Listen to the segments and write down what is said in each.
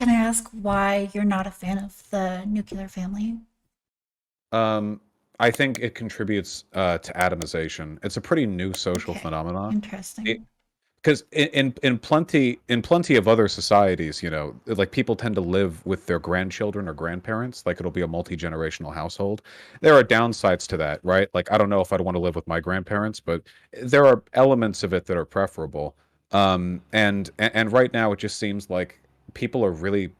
Can I ask why you're not a fan of the nuclear family? Um, I think it contributes to atomization. It's a pretty new social Okay, phenomenon. interesting. Because in plenty of other societies, like people tend to live with their grandchildren or grandparents, like it'll be a multi-generational household. There are downsides to that, right? Like I don't know if I'd want to live with my grandparents, but there are elements of it that are preferable. And right now it just seems like people are really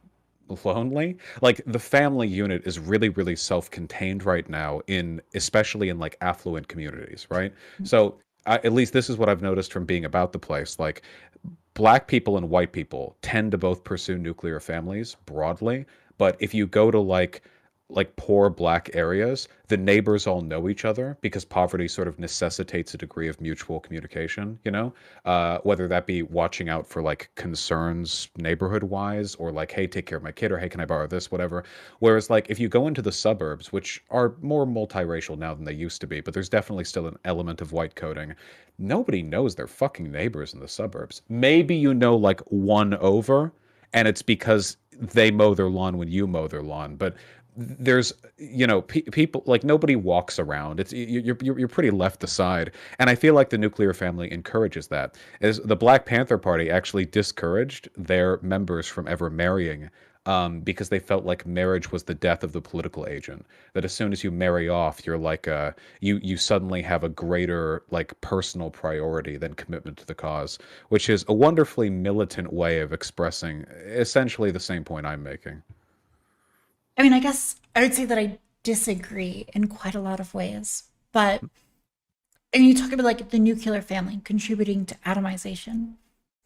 lonely. Like the family unit is really, really self-contained right now in especially in like affluent communities, right? So at least this is what I've noticed from being about the place. Like black people and white people tend to both pursue nuclear families broadly, but if you go to like poor black areas, the neighbors all know each other because poverty sort of necessitates a degree of mutual communication, whether that be watching out for like concerns neighborhood wise or like, hey, take care of my kid or hey, can I borrow this, whatever. Whereas like if you go into the suburbs, which are more multiracial now than they used to be, but there's definitely still an element of white coding. Nobody knows their fucking neighbors in the suburbs. Maybe you know like one over, and it's because they mow their lawn when you mow their lawn. But there's people like nobody walks around. It's you're pretty left aside, and I feel like the nuclear family encourages that. As the Black Panther Party actually discouraged their members from ever marrying, because they felt like marriage was the death of the political agent. That as soon as you marry off, you're like you suddenly have a greater like personal priority than commitment to the cause, which is a wonderfully militant way of expressing essentially the same point I'm making. I mean, I guess I would say that I disagree in quite a lot of ways. But and you talk about like the nuclear family contributing to atomization.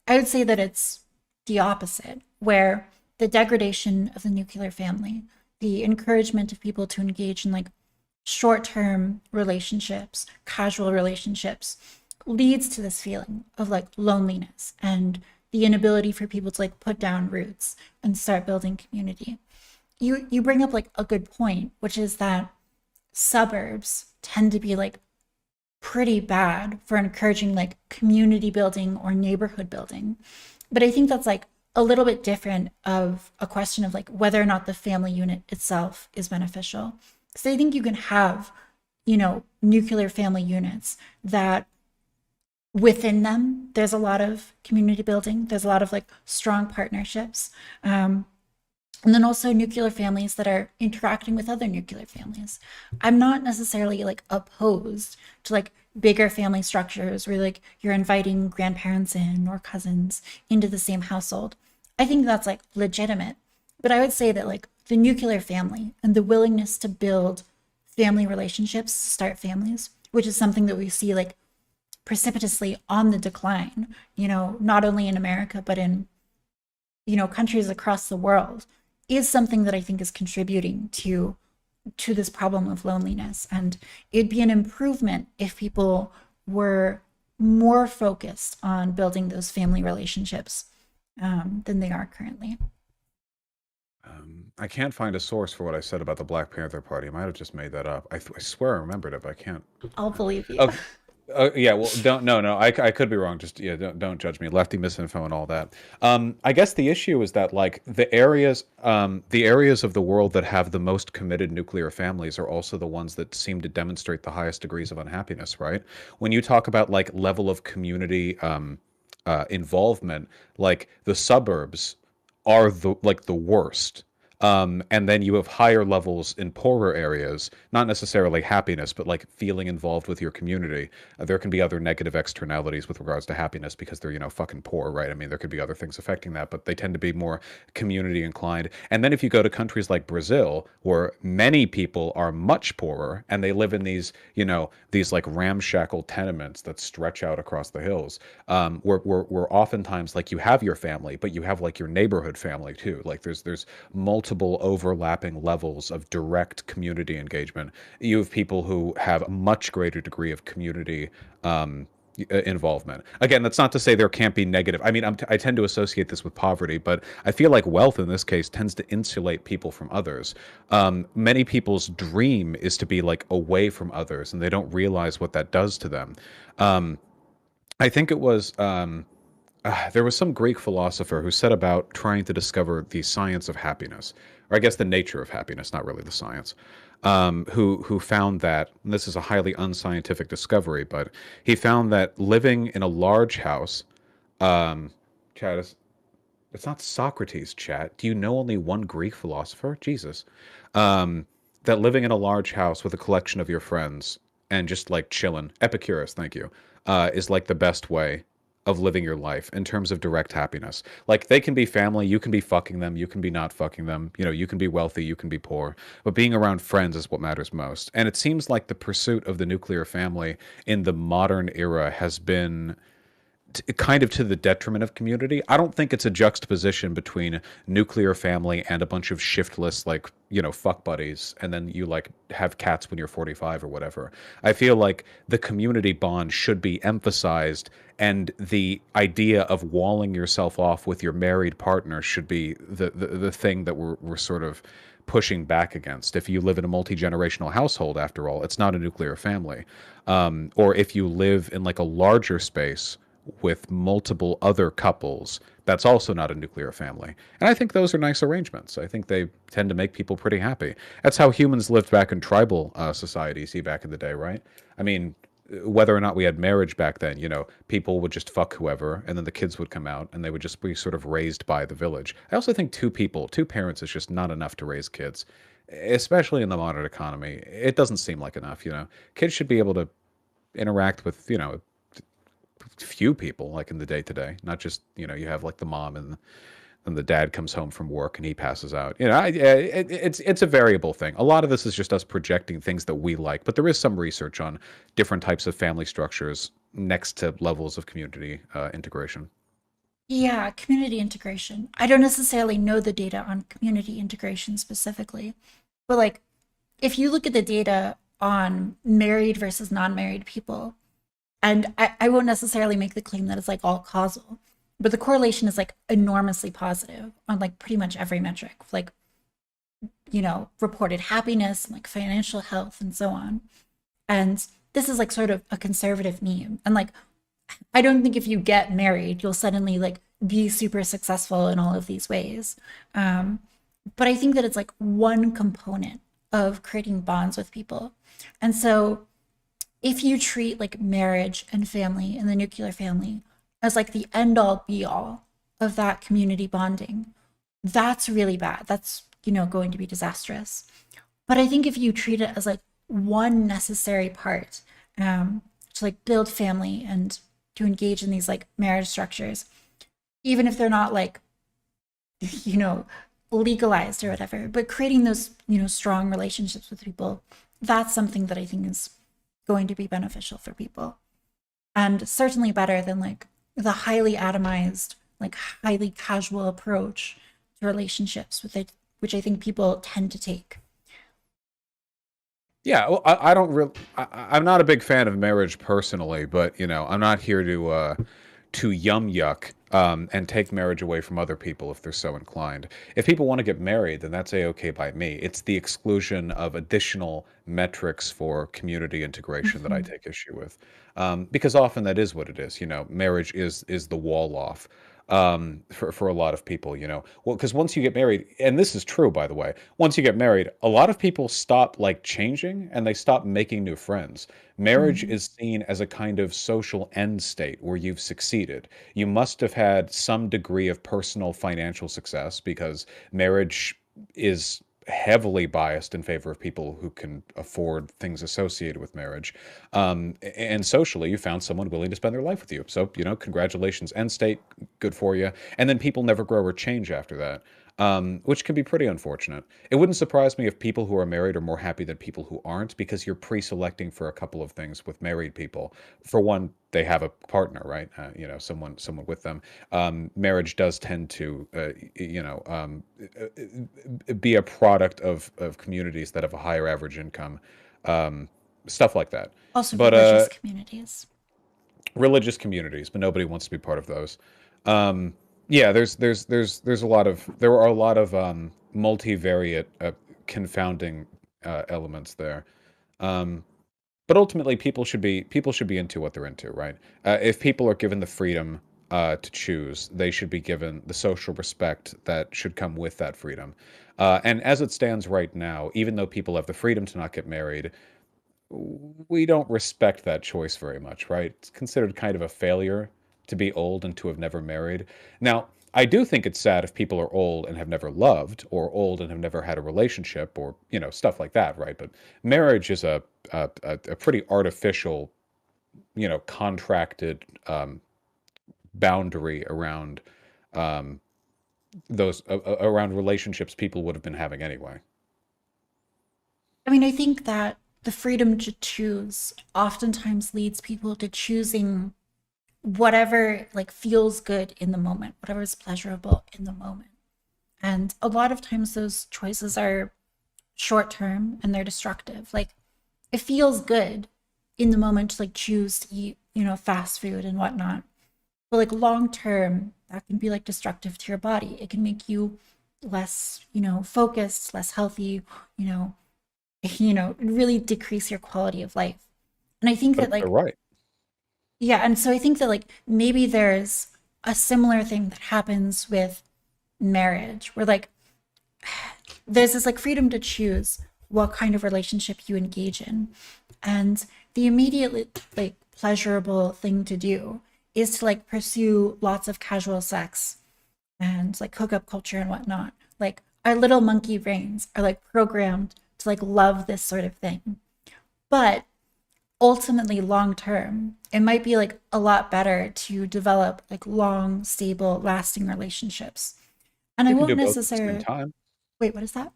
I would say that it's the opposite, where the degradation of the nuclear family, the encouragement of people to engage in like short-term relationships, casual relationships, leads to this feeling of like loneliness and the inability for people to like put down roots and start building community. You bring up like a good point, which is that suburbs tend to be like pretty bad for encouraging like community building or neighborhood building. But I think that's like a little bit different of a question of like whether or not the family unit itself is beneficial. Because I think you can have, nuclear family units that within them, there's a lot of community building, there's a lot of like strong partnerships. And then also nuclear families that are interacting with other nuclear families. I'm not necessarily like opposed to like bigger family structures where like you're inviting grandparents in or cousins into the same household. I think that's like legitimate. But I would say that like the nuclear family and the willingness to build family relationships, start families, which is something that we see like precipitously on the decline, not only in America, but in countries across the world, is something that I think is contributing to this problem of loneliness. And it'd be an improvement if people were more focused on building those family relationships than they are currently. I can't find a source for what I said about the Black Panther Party. I might have just made that up. I swear I remembered it, but I can't. I'll believe you. Okay. Yeah, well, don't no no. I could be wrong. Just yeah, don't judge me. Lefty misinfo and all that. I guess the issue is that like the areas of the world that have the most committed nuclear families are also the ones that seem to demonstrate the highest degrees of unhappiness, right? When you talk about like level of community involvement, like the suburbs are the worst. And then you have higher levels in poorer areas, not necessarily happiness, but like feeling involved with your community. There can be other negative externalities with regards to happiness because they're, fucking poor, right? I mean, there could be other things affecting that, but they tend to be more community inclined. And then if you go to countries like Brazil, where many people are much poorer and they live in these like ramshackle tenements that stretch out across the hills, where oftentimes like you have your family, but you have like your neighborhood family too. Like there's multiple overlapping levels of direct community engagement. You have people who have a much greater degree of community involvement. Again, that's not to say there can't be negative. I mean, I tend to associate this with poverty, but I feel like wealth in this case tends to insulate people from others. Many people's dream is to be like away from others, and they don't realize what that does to them. Um, I think it was. There was some Greek philosopher who set about trying to discover the science of happiness, or I guess the nature of happiness, not really the science. Who found that, and this is a highly unscientific discovery, but he found that living in a large house, um, chat is, it's not Socrates, chat. Do you know only one Greek philosopher? Jesus. Um, that living in a large house with a collection of your friends and just like chilling, Epicurus, thank you, is like the best way of living your life in terms of direct happiness. Like they can be family, you can be fucking them, you can be not fucking them, you know, you can be wealthy, you can be poor, but being around friends is what matters most. And it seems like the pursuit of the nuclear family in the modern era has been kind of to the detriment of community. I don't think it's a juxtaposition between nuclear family and a bunch of shiftless, like, you know, fuck buddies, and then you like have cats when you're 45 or whatever. I feel like the community bond should be emphasized, and the idea of walling yourself off with your married partner should be the thing that we're sort of pushing back against. If you live in a multi-generational household, after all, it's not a nuclear family. Or if you live in like a larger space with multiple other couples, that's also not a nuclear family. And I think those are nice arrangements. I think they tend to make people pretty happy. That's how humans lived back in tribal societies back in the day, right? I mean, whether or not we had marriage back then, you know, people would just fuck whoever, and then the kids would come out, and they would just be sort of raised by the village. I also think two parents is just not enough to raise kids, especially in the modern economy. It doesn't seem like enough, you know. Kids should be able to interact with, you know, few people like in the day to day, not just, you know, you have like the mom and the dad comes home from work and he passes out. You know, it's a variable thing. A lot of this is just us projecting things that we like, but there is some research on different types of family structures next to levels of community integration. Yeah, community integration. I don't necessarily know the data on community integration specifically, but like if you look at the data on married versus non-married people, and I won't necessarily make the claim that it's like all causal, but the correlation is like enormously positive on like pretty much every metric, like, you know, reported happiness and like financial health and so on. And this is like sort of a conservative meme. And like, I don't think if you get married, you'll suddenly like be super successful in all of these ways. Um, but I think that it's like one component of creating bonds with people. And so if you treat like marriage and family and the nuclear family as like the end all be all of that community bonding, that's really bad. That's, you know, going to be disastrous. But I think if you treat it as like one necessary part to like build family and to engage in these like marriage structures, even if they're not like, you know, legalized or whatever, but creating those, you know, strong relationships with people, that's something that I think is going to be beneficial for people. And certainly better than like the highly atomized, like highly casual approach to relationships with it, which I think people tend to take. Yeah, well, I don't really. I'm not a big fan of marriage personally, but you know, I'm not here to yum yuck and take marriage away from other people if they're so inclined. If people want to get married, then that's a-okay by me. It's the exclusion of additional metrics for community integration that I Mhm. take issue with, because often that is what it is. You know, marriage is the wall off for a lot of people. You know, well, because once you get married, and this is true by the way, once you get married, a lot of people stop like changing and they stop making new friends. Marriage Mm. is seen as a kind of social end state where you've succeeded. You must have had some degree of personal financial success because marriage is heavily biased in favor of people who can afford things associated with marriage. And socially, you found someone willing to spend their life with you. So, you know, congratulations, end state, good for you. And then people never grow or change after that, which can be pretty unfortunate. It wouldn't surprise me if people who are married are more happy than people who aren't because you're pre-selecting for a couple of things with married people. For one, they have a partner, right? You know, someone with them. Marriage does tend to, you know, be a product of communities that have a higher average income, um, stuff like that. Also, But religious communities. religious communities, but nobody wants to be part of those. Um, yeah, there's a lot of there are a lot of multivariate confounding elements there. Um, but ultimately, people should be into what they're into, right? If people are given the freedom to choose. They should be given the social respect that should come with that freedom. And as it stands right now, even though people have the freedom to not get married, we don't respect that choice very much, right? It's considered kind of a failure to be old and to have never married. Now, I do think it's sad if people are old and have never loved, or old and have never had a relationship, or stuff like that, right? But marriage is a pretty artificial, contracted boundary around um, those around relationships people would have been having anyway. I mean, I think that the freedom to choose oftentimes leads people to choosing whatever like feels good in the moment, whatever is pleasurable in the moment. And a lot of times those choices are short term and they're destructive. Like it feels good in the moment to like choose to eat, fast food and whatnot. But like long term, that can be like destructive to your body. It can make you less, focused, less healthy, you know, really decrease your quality of life. And I think But that they're like, right. yeah, and so I think that like maybe there's a similar thing that happens with marriage where like there's this like freedom to choose what kind of relationship you engage in. And the immediately like pleasurable thing to do is to like pursue lots of casual sex and like hookup culture and whatnot. Like our little monkey brains are like programmed to like love this sort of thing. But ultimately long term, it might be like a lot better to develop like long, stable, lasting relationships. And I You can won't do both at the same necessarily time. wait, what is that?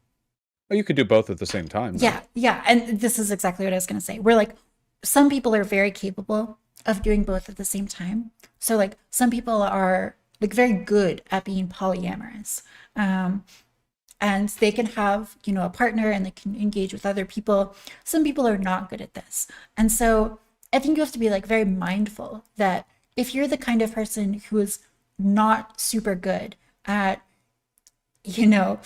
Or you could do both at the same time, though. Yeah, yeah. And this is exactly what I was going to say. We're like, some people are very capable of doing both at the same time. So, like, some people are like very good at being polyamorous. Um, and they can have, a partner and they can engage with other people. Some people are not good at this. And so, I think you have to be like very mindful that if you're the kind of person who is not super good at you know,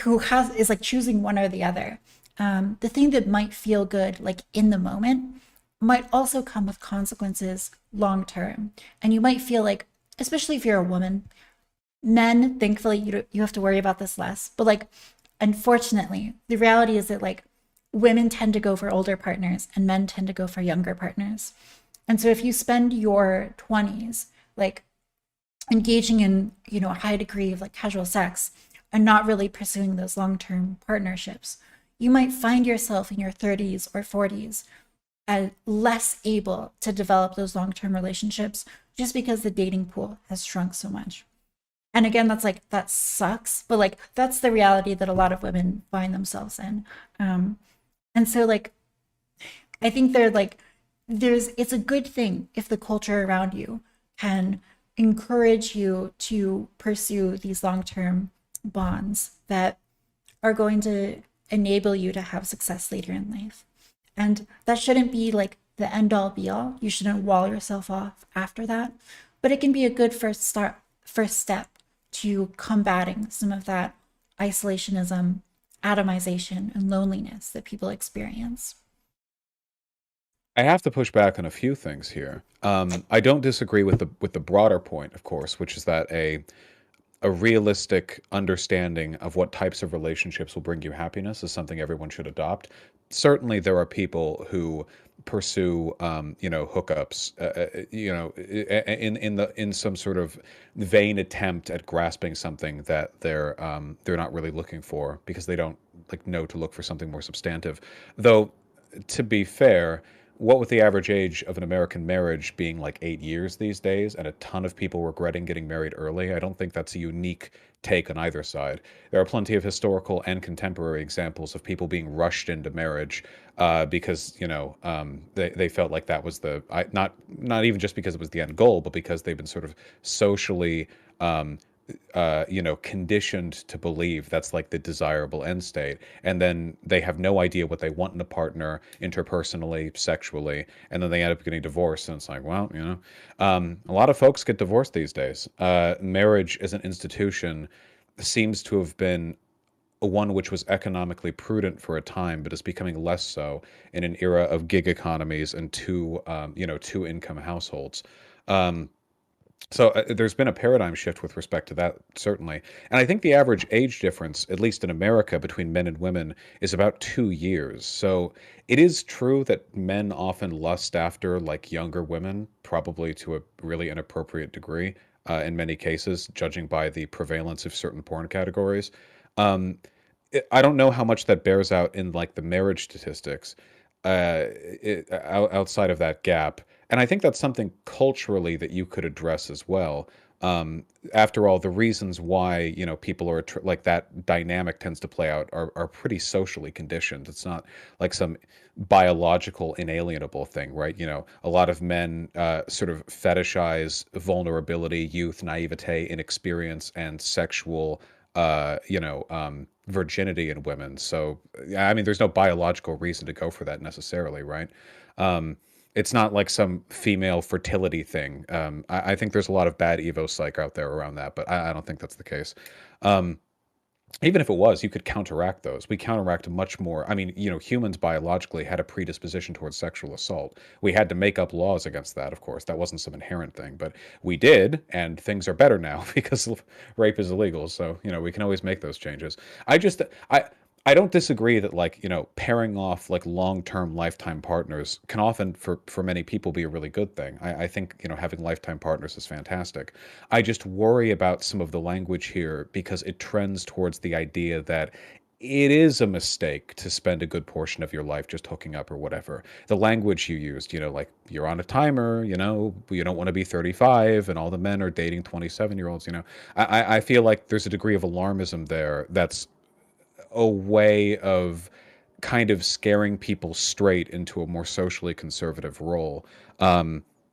who has is like choosing one or the other. The thing that might feel good like in the moment might also come with consequences long term. And you might feel like, especially if you're a woman, men, thankfully, you have to worry about this less. But like, unfortunately, the reality is that like women tend to go for older partners and men tend to go for younger partners. And so if you spend your 20s like engaging in a high degree of like casual sex and not really pursuing those long-term partnerships, you might find yourself in your 30s or 40s less able to develop those long-term relationships just because the dating pool has shrunk so much. And again, that's like that sucks, but like that's the reality that a lot of women find themselves in. And so like I think they're like there's it's a good thing if the culture around you can encourage you to pursue these long-term bonds that are going to enable you to have success later in life. And that shouldn't be like the end all be all. You shouldn't wall yourself off after that. But it can be a good first step to combating some of that isolationism, atomization, and loneliness that people experience. I have to push back on a few things here. I don't disagree with the broader point, of course, which is that a realistic understanding of what types of relationships will bring you happiness is something everyone should adopt. Certainly, there are people who pursue, hookups, in some sort of vain attempt at grasping something that they're not really looking for because they don't like know to look for something more substantive. Though, to be fair, what with the average age of an American marriage being like 8 years these days, and a ton of people regretting getting married early, I don't think that's a unique take on either side. There are plenty of historical and contemporary examples of people being rushed into marriage because they felt like that was not even just because it was the end goal, but because they've been sort of socially um, conditioned to believe that's like the desirable end state. And then they have no idea what they want in a partner interpersonally, sexually, and then they end up getting divorced. And it's like, well, a lot of folks get divorced these days. Marriage as an institution seems to have been one which was economically prudent for a time, but is becoming less so in an era of gig economies and two income households. Um, So there's been a paradigm shift with respect to that, certainly. And I think the average age difference, at least in America, between men and women is about 2 years. So it is true that men often lust after like younger women, probably to a really inappropriate degree, in many cases, judging by the prevalence of certain porn categories. Um, I don't know how much that bears out in like the marriage statistics, outside of that gap. And I think that's something culturally that you could address as well. Um, After all, the reasons why, people are like that dynamic tends to play out are pretty socially conditioned. It's not like some biological inalienable thing, right? A lot of men sort of fetishize vulnerability, youth, naivete, inexperience, and sexual virginity in women. So, yeah, I mean, there's no biological reason to go for that necessarily, right? Um, it's not like some female fertility thing. I think there's a lot of bad Evo psych out there around that, but I don't think that's the case. Um, Even if it was, you could counteract those. We counteract much more. I mean, humans biologically had a predisposition towards sexual assault. We had to make up laws against that, of course. That wasn't some inherent thing, but we did, and things are better now because rape is illegal. So, we can always make those changes. I just, I don't disagree that like, pairing off like long-term lifetime partners can often for many people be a really good thing. I think, having lifetime partners is fantastic. I just worry about some of the language here because it trends towards the idea that it is a mistake to spend a good portion of your life just hooking up or whatever. The language you used, like you're on a timer, you don't want to be 35 and all the men are dating 27-year-olds, I feel like there's a degree of alarmism there that's a way of kind of scaring people straight into a more socially conservative role.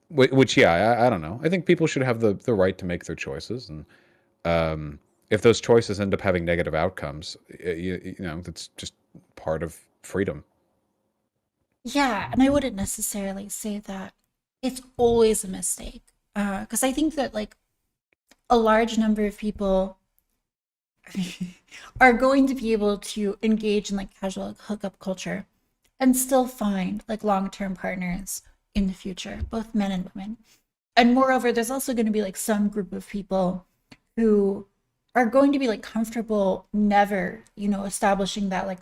Which, yeah, I don't know. I think people should have the right to make their choices, and if those choices end up having negative outcomes, that's just part of freedom. Yeah, and I wouldn't necessarily say that it's always a mistake. Because I think that like a large number of people are going to be able to engage in like casual hookup culture and still find like long-term partners in the future, both men and women. And moreover, there's also going to be like some group of people who are going to be like comfortable never, establishing that like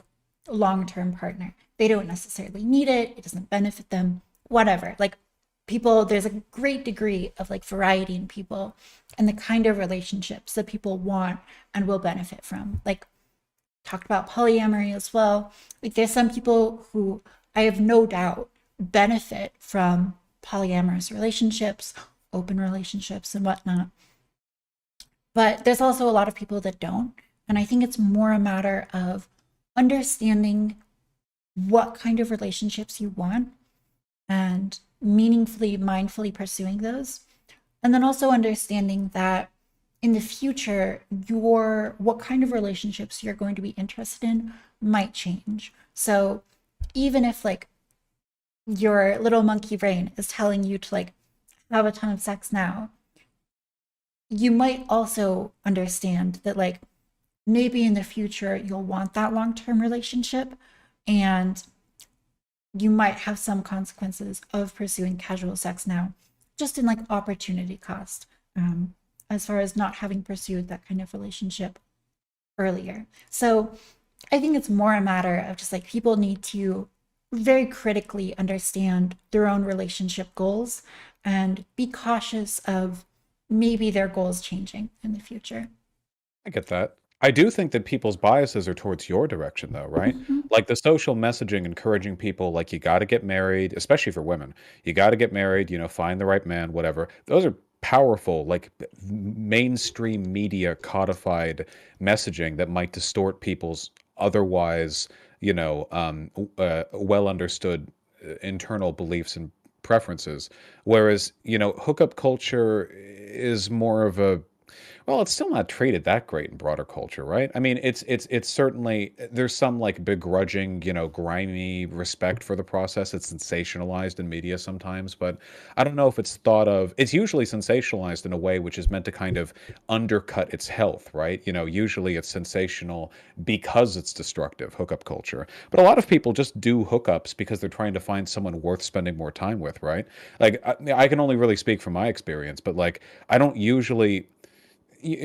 long-term partner. They don't necessarily need it, it doesn't benefit them, whatever. Like people, there's a great degree of like variety in people and the kind of relationships that people want and will benefit from. Like talked about polyamory as well. Like there's some people who I have no doubt benefit from polyamorous relationships, open relationships, and whatnot. But there's also a lot of people that don't. And I think it's more a matter of understanding what kind of relationships you want and meaningfully, mindfully pursuing those. And then also understanding that in the future, what kind of relationships you're going to be interested in might change. So even if like your little monkey brain is telling you to like have a ton of sex now, you might also understand that like maybe in the future you'll want that long-term relationship and you might have some consequences of pursuing casual sex now, just in like opportunity cost, as far as not having pursued that kind of relationship earlier. So I think it's more a matter of just like people need to very critically understand their own relationship goals and be cautious of maybe their goals changing in the future. I get that. I do think that people's biases are towards your direction, though, right? Mm-hmm. Like the social messaging encouraging people, like you got to get married, especially for women. You got to get married, find the right man, whatever. Those are powerful, like mainstream media codified messaging that might distort people's otherwise, well understood internal beliefs and preferences. Whereas, hookup culture is more of a Well, it's still not treated that great in broader culture, right? I mean, it's certainly there's some like begrudging, grimy respect for the process. It's sensationalized in media sometimes, but I don't know if it's thought of. It's usually sensationalized in a way which is meant to kind of undercut its health, right? Usually it's sensational because it's destructive, hookup culture. But a lot of people just do hookups because they're trying to find someone worth spending more time with, right? Like I can only really speak from my experience, but like I don't usually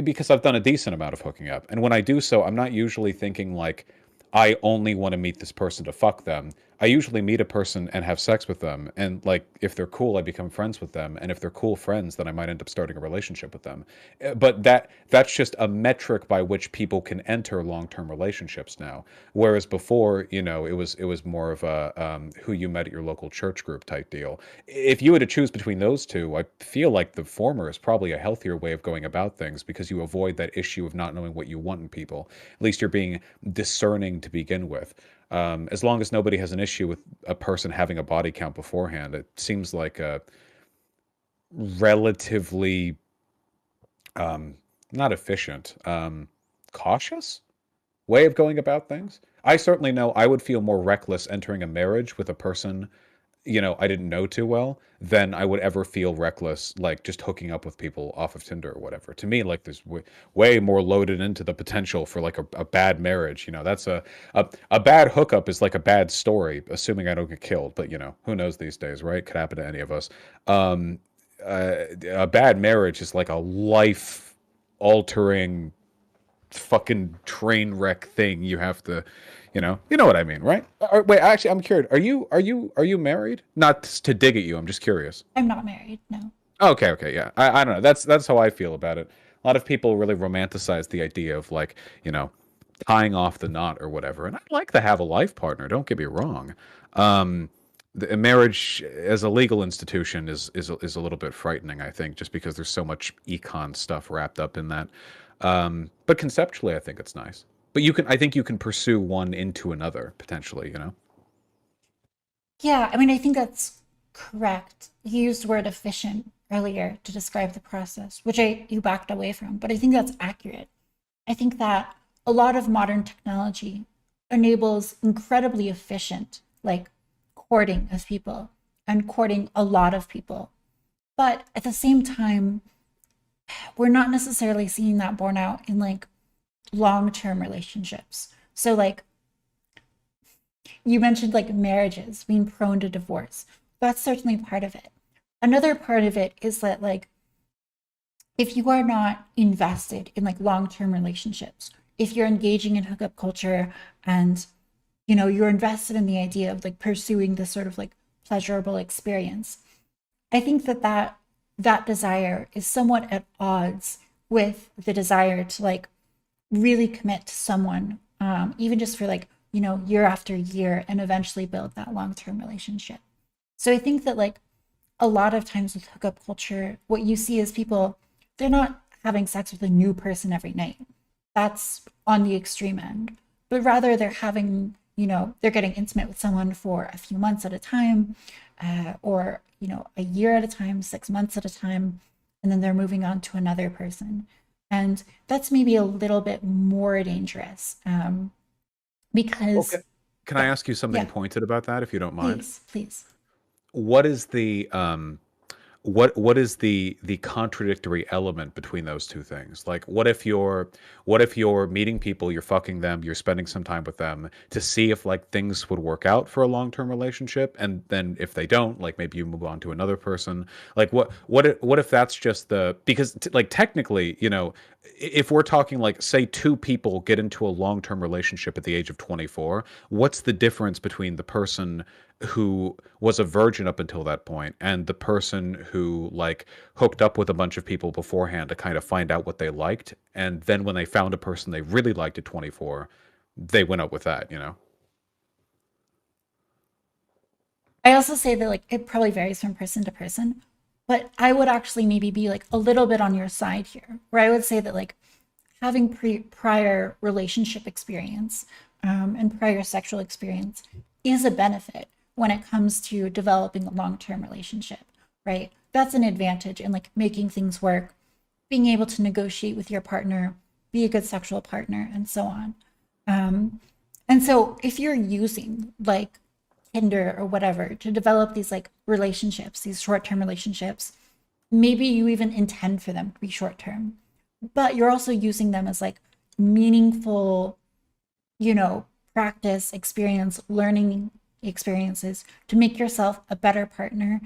because I've done a decent amount of hooking up. And when I do so, I'm not usually thinking like, I only want to meet this person to fuck them. I usually meet a person and have sex with them. And like, if they're cool, I become friends with them. And if they're cool friends, then I might end up starting a relationship with them. But that's just a metric by which people can enter long-term relationships now. Whereas before, it was more of a who you met at your local church group type deal. If you had to choose between those two, I feel like the former is probably a healthier way of going about things because you avoid that issue of not knowing what you want in people. At least you're being discerning to begin with. As long as nobody has an issue with a person having a body count beforehand, it seems like a relatively um, not efficient, cautious way of going about things. I certainly know I would feel more reckless entering a marriage with a person I didn't know too well, than I would ever feel reckless, like just hooking up with people off of Tinder or whatever. To me, like there's way more loaded into the potential for like a bad marriage. That's a bad hookup is like a bad story, assuming I don't get killed. But who knows these days, right? Could happen to any of us. Um, a bad marriage is like a life altering fucking train wreck thing you have to you know what I mean, right? Wait, actually, I'm curious, are you married? Not to dig at you, I'm just curious. I'm not married, no. Okay, okay, yeah, I don't know, that's how I feel about it. A lot of people really romanticize the idea of like tying off the knot or whatever, and I'd like to have a life partner, don't get me wrong. The marriage as a legal institution is a little bit frightening, I think, just because there's so much econ stuff wrapped up in that. But conceptually, I think it's nice. But I think you can pursue one into another potentially. Yeah, I mean, I think that's correct. You used the word efficient earlier to describe the process, which you backed away from, but I think that's accurate. I think that a lot of modern technology enables incredibly efficient, like courting of people and courting a lot of people. But at the same time, we're not necessarily seeing that borne out in like long-term relationships. So like you mentioned like marriages being prone to divorce. That's certainly part of it. Another part of it is that like if you are not invested in like long-term relationships, if you're engaging in hookup culture and you're invested in the idea of like pursuing this sort of like pleasurable experience, I think that desire is somewhat at odds with the desire to like really commit to someone, even just for like year after year, and eventually build that long-term relationship. So I think that like a lot of times with hookup culture, what you see is people, they're not having sex with a new person every night. That's on the extreme end. But rather they're having, they're getting intimate with someone for a few months at a time, or, a year at a time, 6 months at a time, and then they're moving on to another person. And that's maybe a little bit more dangerous, Okay. because, Can I yeah, ask you something yeah, pointed about that, if you don't mind? please, please. What is the contradictory element between those two things? Like, what if you're meeting people, you're fucking them, you're spending some time with them to see if like things would work out for a long-term relationship, and then if they don't, like maybe you move on to another person. Like, what if that's just because like technically, if we're talking like say two people get into a long-term relationship at the age of 24, what's the difference between the person who was a virgin up until that point and the person who like hooked up with a bunch of people beforehand to kind of find out what they liked, and then when they found a person they really liked at 24, they went up with that? I also say that like it probably varies from person to person, but I would actually maybe be like a little bit on your side here, where I would say that like having prior relationship experience, and prior sexual experience is a benefit when it comes to developing a long-term relationship, right? That's an advantage in like making things work, being able to negotiate with your partner, be a good sexual partner, and so on. Um, and so if you're using like Tinder or whatever to develop these like relationships, these short-term relationships, maybe you even intend for them to be short-term, but you're also using them as like meaningful, you know, practice, experience, learning experiences to make yourself a better partner,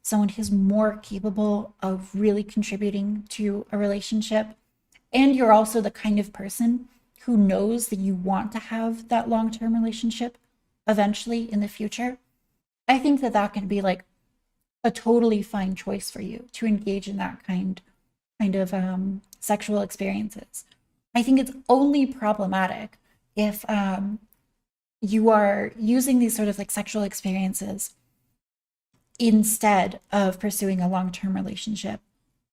someone who's more capable of really contributing to a relationship. And you're also the kind of person who knows that you want to have that long term relationship eventually in the future. I think that that can be like a totally fine choice for you to engage in that kind of sexual experiences. I think it's only problematic if you are using these sort of like sexual experiences instead of pursuing a long-term relationship,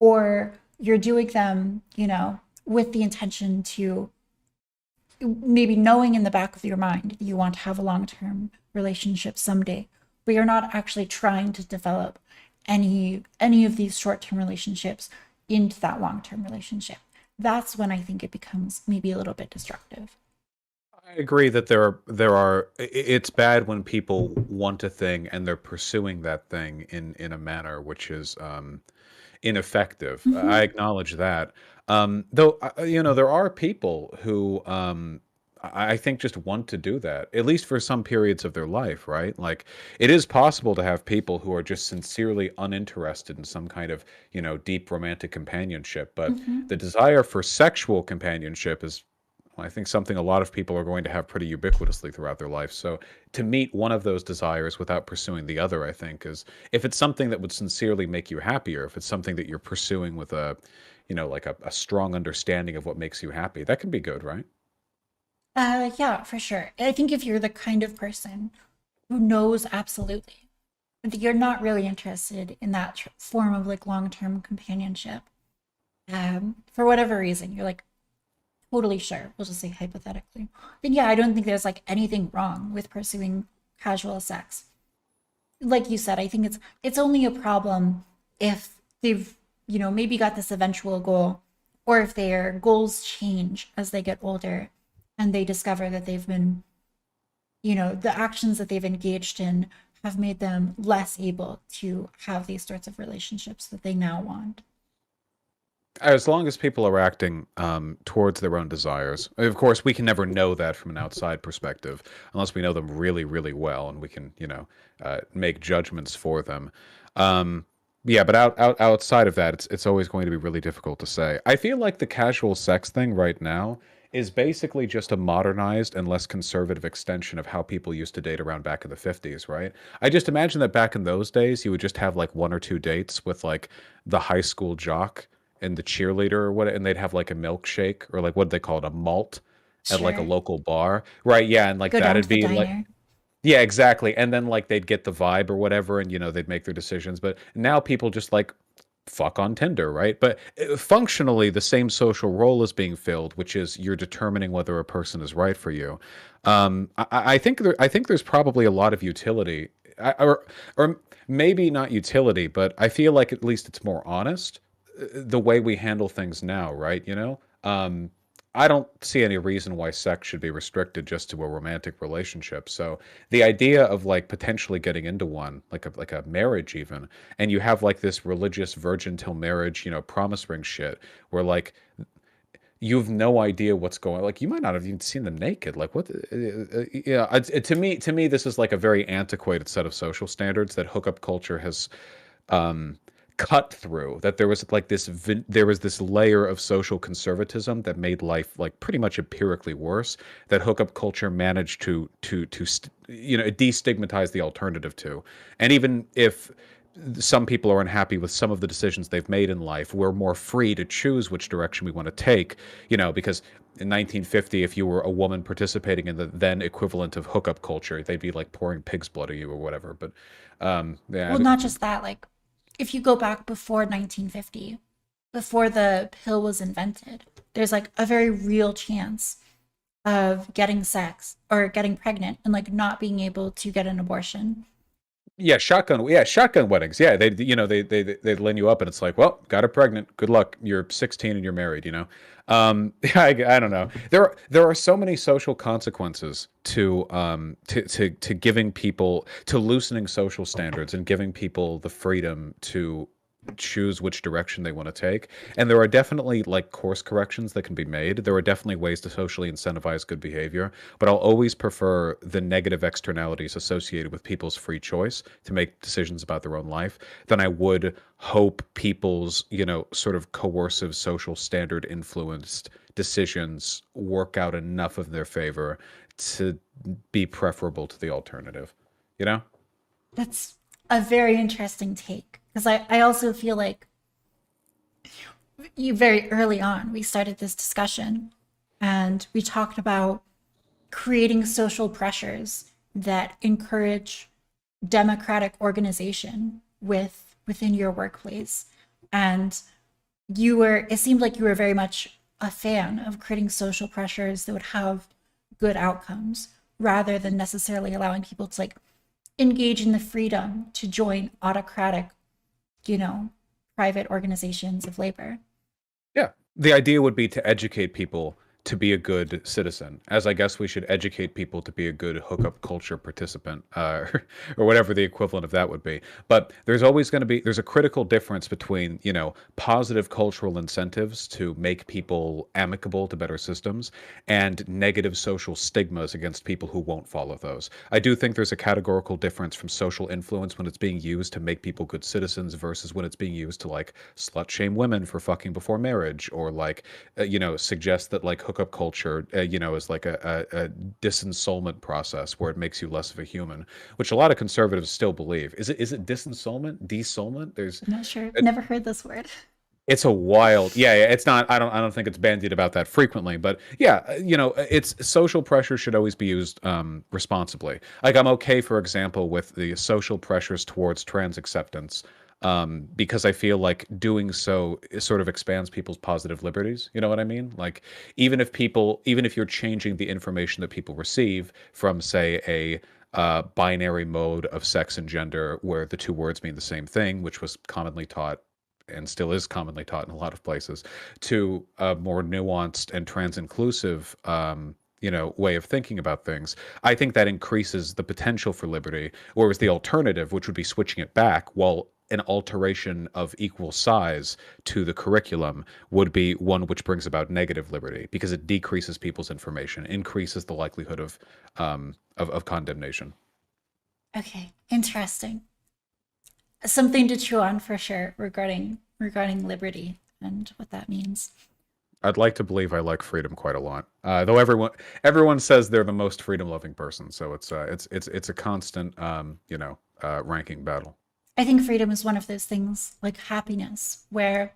or you're doing them, you know, with the intention to maybe knowing in the back of your mind that you want to have a long-term relationship someday, but you're not actually trying to develop any of these short-term relationships into that long-term relationship. That's when I think it becomes maybe a little bit destructive. I agree that it's bad when people want a thing and they're pursuing that thing in a manner which is ineffective. I Mm-hmm. acknowledge that. Though you know, there are people who I think just want to do that, at least for some periods of their life, right? Like it is possible to have people who are just sincerely uninterested in some kind of, you know, deep romantic companionship, but Mm-hmm. the desire for sexual companionship is, I think, something a lot of people are going to have pretty ubiquitously throughout their life. So to meet one of those desires without pursuing the other, I think, is, if it's something that would sincerely make you happier, if it's something that you're pursuing with a, you know, like a strong understanding of what makes you happy, that can be good, right? Yeah, for sure. I think if you're the kind of person who knows absolutely that you're not really interested in that form of like long-term companionship, for whatever reason, you're like totally sure, we'll just say hypothetically, then yeah, I don't think there's like anything wrong with pursuing casual sex. Like you said, I think it's only a problem if they've, you know, maybe got this eventual goal, or if their goals change as they get older and they discover that they've been, you know, the actions that they've engaged in have made them less able to have these sorts of relationships that they now want. As long as people are acting towards their own desires. Of course, we can never know that from an outside perspective unless we know them really, really well and we can, you know, make judgments for them. Um, yeah, but outside of that, it's always going to be really difficult to say. I feel like the casual sex thing right now is basically just a modernized and less conservative extension of how people used to date around back in the 50s, right? I just imagine that back in those days, you would just have like one or two dates with like the high school jock and the cheerleader or what, and they'd have like a milkshake or like what they call it, a malt at like a Sure. local bar, right? Yeah, and like Go down that'd to the be like, diner. yeah, exactly. And then like they'd get the vibe or whatever, and you know they'd make their decisions. But now people just like fuck on Tinder, right? But functionally, the same social role is being filled, which is you're determining whether a person is right for you. I think I think there's probably a lot of utility, or maybe not utility, but I feel like at least it's more honest the way we handle things now, right? You know, I don't see any reason why sex should be restricted just to a romantic relationship. So the idea of like potentially getting into one, like a marriage even, and you have like this religious virgin till marriage, you know, promise ring shit, where like you have no idea what's going. Like you might not have even seen them naked. Like what? Yeah, to me, this is like a very antiquated set of social standards that hookup culture has um, cut through. That there was like there was this layer of social conservatism that made life like pretty much empirically worse. That hookup culture managed you know, destigmatize the alternative to. And even if some people are unhappy with some of the decisions they've made in life, we're more free to choose which direction we want to take. You know, because in 1950, if you were a woman participating in the then equivalent of hookup culture, they'd be like pouring pig's blood at you or whatever. But yeah, Well, not just that, like if you go back before 1950, before the pill was invented, there's like a very real chance of getting sex or getting pregnant and like not being able to get an abortion. shotgun weddings. Yeah, they line you up, and it's like, well, got her pregnant. Good luck. You're 16 and you're married. I don't know. There are so many social consequences to giving people to loosening social standards and giving people the freedom to choose which direction they want to take. And there are definitely like course corrections that can be made. There are definitely ways to socially incentivize good behavior, but I'll always prefer the negative externalities associated with people's free choice to make decisions about their own life than I would hope people's, sort of coercive social standard influenced decisions work out enough of their favor to be preferable to the alternative, you know? That's a very interesting take because I also feel like you very early on we started this discussion and we talked about creating social pressures that encourage democratic organization within your workplace. And it seemed like you were very much a fan of creating social pressures that would have good outcomes rather than necessarily allowing people to like engage in the freedom to join autocratic, you know, private organizations of labor. Yeah. The idea would be to educate people to be a good citizen, as I guess we should educate people to be a good hookup culture participant, or whatever the equivalent of that would be. But there's a critical difference between, positive cultural incentives to make people amicable to better systems and negative social stigmas against people who won't follow those. I do think there's a categorical difference from social influence when it's being used to make people good citizens versus when it's being used to like slut shame women for fucking before marriage or like suggest that like hookup culture is like a disensoulment process where it makes you less of a human, which a lot of conservatives still believe. Is it disensoulment, desoulment? I'm not sure. Never heard this word. It's a wild, yeah, it's not, I don't think it's bandied about that frequently, but yeah, it's social pressure should always be used responsibly. Like I'm okay, for example, with the social pressures towards trans acceptance, because I feel like doing so sort of expands people's positive liberties. You know what I mean? Like even if you're changing the information that people receive from, say, a binary mode of sex and gender where the two words mean the same thing, which was commonly taught and still is commonly taught in a lot of places, to a more nuanced and trans-inclusive way of thinking about things, I think that increases the potential for liberty. Whereas the alternative, which would be switching it back, while an alteration of equal size to the curriculum, would be one which brings about negative liberty because it decreases people's information, increases the likelihood of condemnation. Okay, interesting. Something to chew on for sure regarding liberty and what that means. I'd like to believe I like freedom quite a lot. Though everyone says they're the most freedom-loving person, so it's a constant ranking battle. I think freedom is one of those things like happiness, where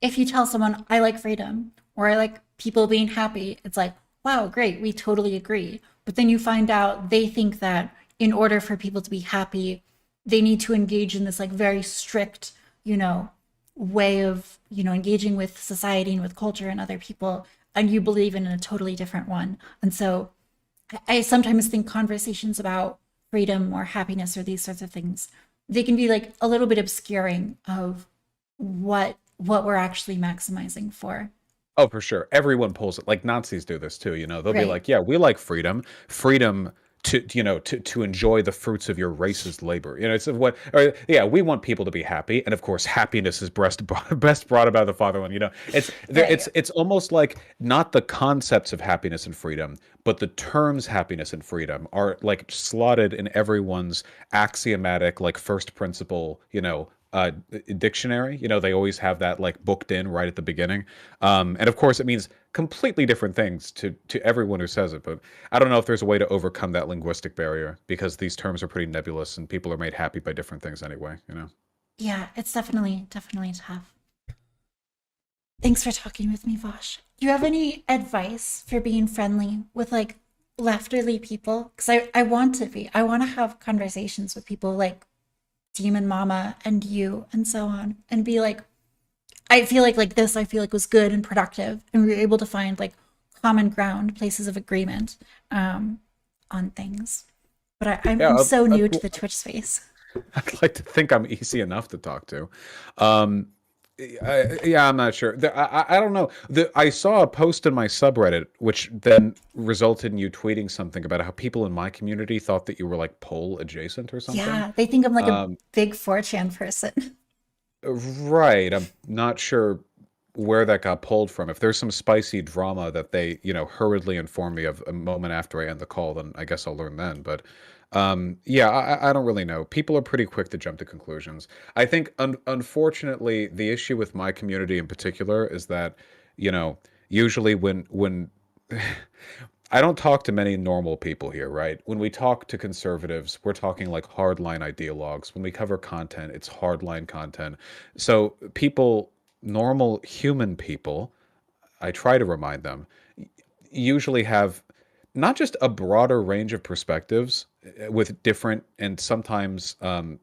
if you tell someone, I like freedom or I like people being happy, it's like, wow, great, we totally agree. But then you find out they think that in order for people to be happy, they need to engage in this like very strict, you know, way of, engaging with society and with culture and other people. And you believe in a totally different one. And so I sometimes think conversations about freedom or happiness or these sorts of things, they can be like a little bit obscuring of what we're actually maximizing for. Oh, for sure. Everyone pulls it. Like Nazis do this too. They'll be Right. like, "Yeah, we like freedom to enjoy the fruits of your racist labor." It's what. Or yeah, we want people to be happy, and of course, happiness is best brought about the fatherland. Right. It's almost like not the concepts of happiness and freedom, but the terms happiness and freedom are like slotted in everyone's axiomatic, like first principle, dictionary. They always have that like booked in right at the beginning. And of course, it means completely different things to everyone who says it. But I don't know if there's a way to overcome that linguistic barrier because these terms are pretty nebulous and people are made happy by different things anyway. Yeah, it's definitely tough. Thanks for talking with me, Vosh. Do you have any advice for being friendly with like lefterly people? Because I want to be. I want to have conversations with people like Demon Mama and you and so on and be like, I feel like this I feel like was good and productive and we were able to find like common ground, places of agreement um, on things. But I'm Yeah, so new to the Twitch space. I'd like to think I'm easy enough to talk to. Um, yeah, I'm not sure. I don't know. I saw a post in my subreddit, which then resulted in you tweeting something about how people in my community thought that you were like pole adjacent or something. Yeah, they think I'm like a Um, big 4chan person. right. I'm not sure where that got pulled from. If there's some spicy drama that they, hurriedly inform me of a moment after I end the call, then I guess I'll learn then. But yeah, I don't really know. People are pretty quick to jump to conclusions. I think, unfortunately, the issue with my community in particular is that, you know, usually when I don't talk to many normal people here, right? When we talk to conservatives, we're talking like hardline ideologues. When we cover content, it's hardline content. So people, normal human people, I try to remind them, usually have not just a broader range of perspectives with different and sometimes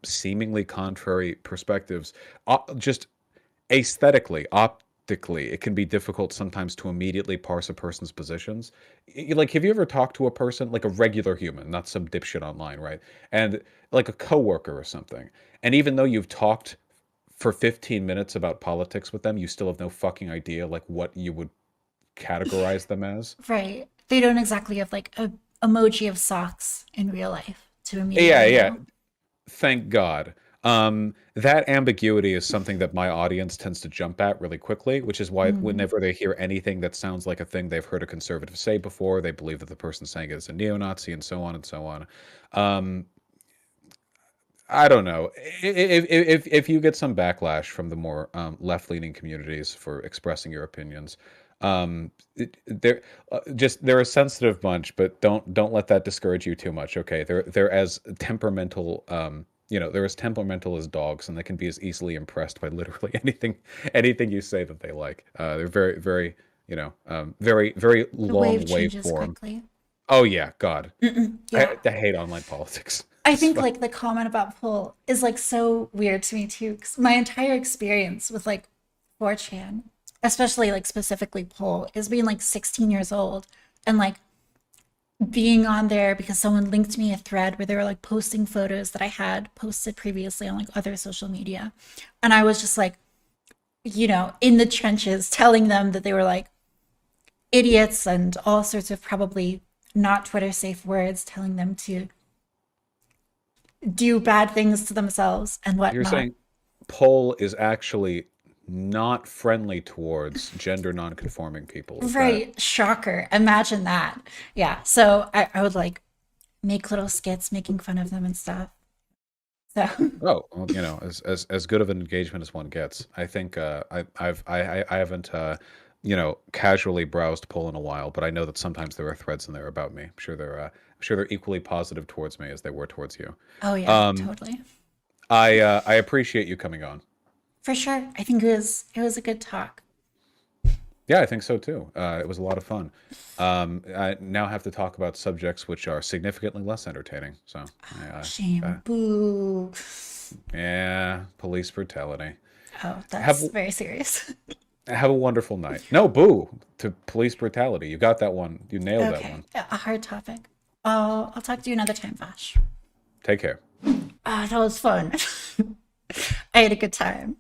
seemingly contrary perspectives, just aesthetically, optically, it can be difficult sometimes to immediately parse a person's positions. Like, have you ever talked to a person, like a regular human, not some dipshit online, right? And like a coworker or something. And even though you've talked for 15 minutes about politics with them, you still have no fucking idea like what you would categorize them as. Right. They don't exactly have like a emoji of socks in real life to Yeah, immediately yeah. know. Thank God. That ambiguity is something that my audience tends to jump at really quickly, which is why Mm, whenever they hear anything that sounds like a thing they've heard a conservative say before, they believe that the person saying it is a neo-Nazi and so on and so on. Um, I don't know. If you get some backlash from the more left-leaning communities for expressing your opinions, they're they're a sensitive bunch, but don't let that discourage you too much. Okay, they're as temperamental. They're as temperamental as dogs, and they can be as easily impressed by literally anything you say that they like. They're very very very very the wave long changes waveform. quickly. Oh yeah, God, Yeah. I hate online politics. I It's think fun. like the comment about pull is like so weird to me too, because my entire experience with like 4chan, especially like specifically pull, is being like 16 years old and like being on there because someone linked me a thread where they were like posting photos that I had posted previously on like other social media. And I was just like, in the trenches telling them that they were like idiots and all sorts of probably not Twitter safe words, telling them to do bad things to themselves and You're whatnot. saying Pole is actually not friendly towards gender nonconforming people. Is that? Right. Shocker. Imagine that. Yeah. So I would like make little skits making fun of them and stuff. So, Oh, well, as good of an engagement as one gets. I think I haven't casually browsed Pole in a while, but I know that sometimes there are threads in there about me. I'm sure they're equally positive towards me as they were towards you. oh, yeah, Um, totally. I appreciate you coming on. For sure. I think it was a good talk. Yeah, I think so too. It was a lot of fun. I now have to talk about subjects which are significantly less entertaining. So, Shame. Boo. yeah, police brutality. Oh, Have that's very serious. have a wonderful night. No, boo to police brutality. You got that one. You nailed that Okay. one. A hard topic. I'll talk to you another time, Vash. Take care. Ah, that was fun. I had a good time.